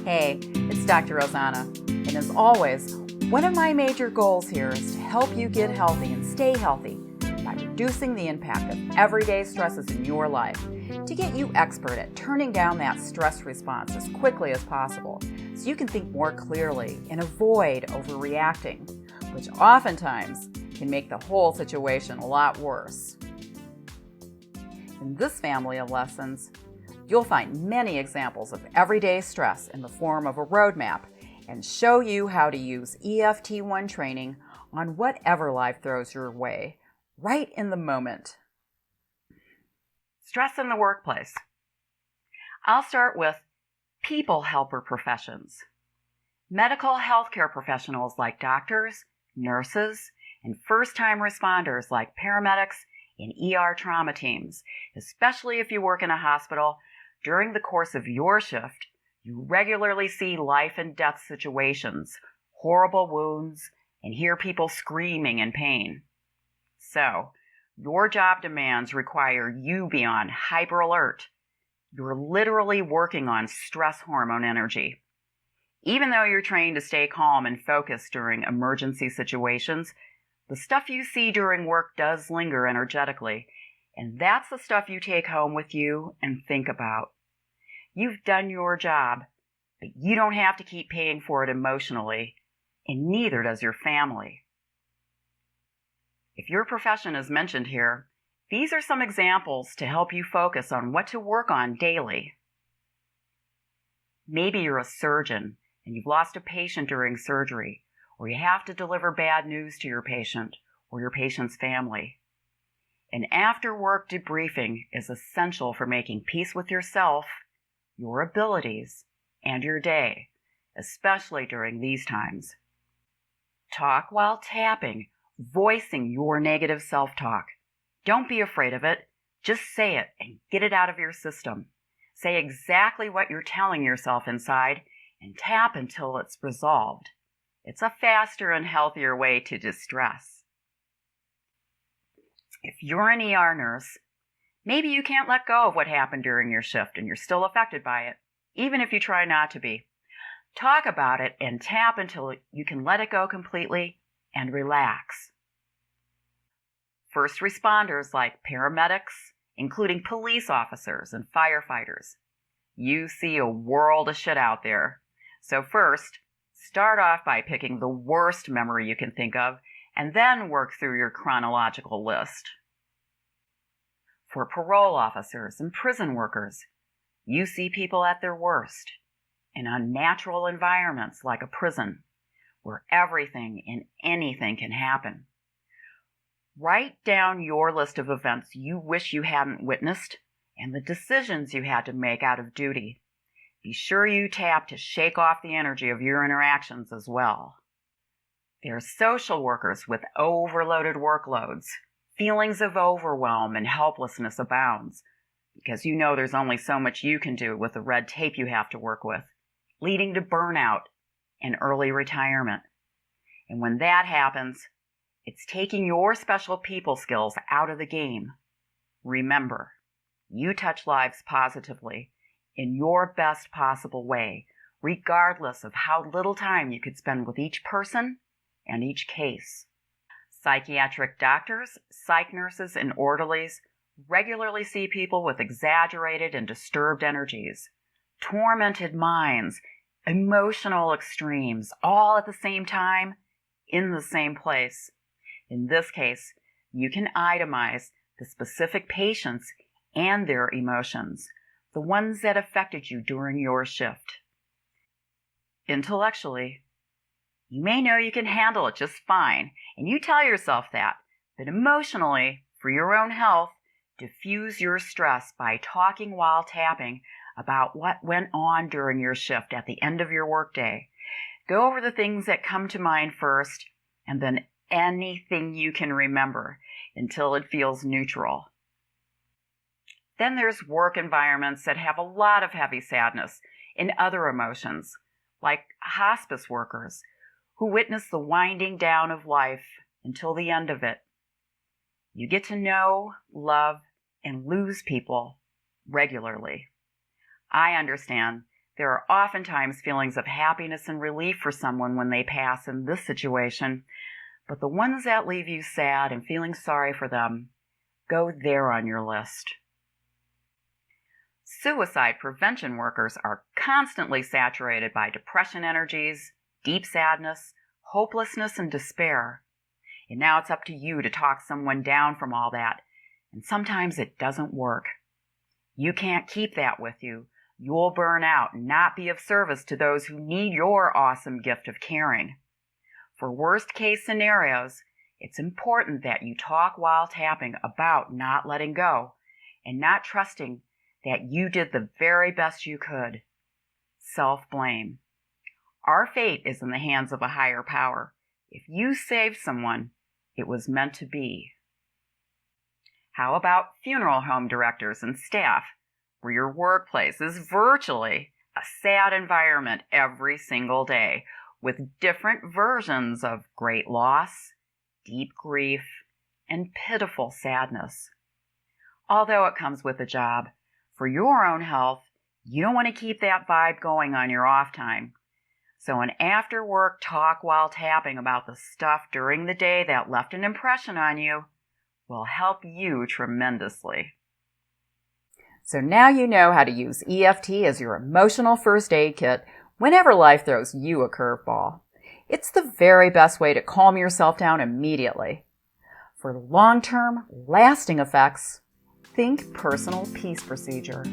Hey, it's Dr. Rossanna, and as always, one of my major goals here is to help you get healthy and stay healthy by reducing the impact of everyday stresses in your life to get you expert at turning down that stress response as quickly as possible so you can think more clearly and avoid overreacting, which oftentimes can make the whole situation a lot worse. In this family of lessons, you'll find many examples of everyday stress in the form of a roadmap and show you how to use EFT1 training on whatever life throws your way, right in the moment. Stress in the workplace. I'll start with people helper professions. Medical healthcare professionals like doctors, nurses, and first-time responders like paramedics and ER trauma teams, especially if you work in a hospital. During the course of your shift, you regularly see life and death situations, horrible wounds, and hear people screaming in pain. So, your job demands require you be on hyper alert. You're literally working on stress hormone energy. Even though you're trained to stay calm and focused during emergency situations, the stuff you see during work does linger energetically, and that's the stuff you take home with you and think about. You've done your job, but you don't have to keep paying for it emotionally, and neither does your family. If your profession is mentioned here, these are some examples to help you focus on what to work on daily. Maybe you're a surgeon and you've lost a patient during surgery, or you have to deliver bad news to your patient or your patient's family. An after-work debriefing is essential for making peace with yourself, your abilities, and your day, especially during these times. Talk while tapping, voicing your negative self-talk. Don't be afraid of it. Just say it and get it out of your system. Say exactly what you're telling yourself inside and tap until it's resolved. It's a faster and healthier way to distress. If you're an ER nurse, maybe you can't let go of what happened during your shift and you're still affected by it, even if you try not to be. Talk about it and tap until you can let it go completely and relax. First responders like paramedics, including police officers and firefighters. You see a world of shit out there. So first, start off by picking the worst memory you can think of and then work through your chronological list. For parole officers and prison workers, you see people at their worst in unnatural environments like a prison, where everything and anything can happen. Write down your list of events you wish you hadn't witnessed and the decisions you had to make out of duty. Be sure you tap to shake off the energy of your interactions as well. There are social workers with overloaded workloads. Feelings of overwhelm and helplessness abounds because you know there's only so much you can do with the red tape you have to work with, leading to burnout and early retirement. And when that happens, it's taking your special people skills out of the game. Remember, you touch lives positively in your best possible way, regardless of how little time you could spend with each person and each case. Psychiatric doctors, psych nurses, and orderlies regularly see people with exaggerated and disturbed energies, tormented minds, emotional extremes, all at the same time, in the same place. In this case, you can itemize the specific patients and their emotions, the ones that affected you during your shift. Intellectually, you may know you can handle it just fine, and you tell yourself that, but emotionally, for your own health, diffuse your stress by talking while tapping about what went on during your shift at the end of your workday. Go over the things that come to mind first, and then anything you can remember until it feels neutral. Then there's work environments that have a lot of heavy sadness and other emotions, like hospice workers, who witness the winding down of life until the end of it. You get to know, love, and lose people regularly. I understand There are oftentimes feelings of happiness and relief for someone when they pass in this situation, but the ones that leave you sad and feeling sorry for them, go there on your list. Suicide prevention workers are constantly saturated by depression energies, deep sadness, hopelessness, and despair. And now it's up to you to talk someone down from all that, and sometimes it doesn't work. You can't keep that with you. You'll burn out and not be of service to those who need your awesome gift of caring. For worst-case scenarios, it's important that you talk while tapping about not letting go and not trusting that you did the very best you could. Self-blame. Our fate is in the hands of a higher power. If you saved someone, it was meant to be. How about funeral home directors and staff, where your workplace is virtually a sad environment every single day, with different versions of great loss, deep grief, and pitiful sadness? Although it comes with a job, for your own health, you don't want to keep that vibe going on your off time. So an after-work talk while tapping about the stuff during the day that left an impression on you will help you tremendously. So now you know how to use EFT as your emotional first aid kit whenever life throws you a curveball. It's the very best way to calm yourself down immediately. For long-term, lasting effects, think personal peace procedure.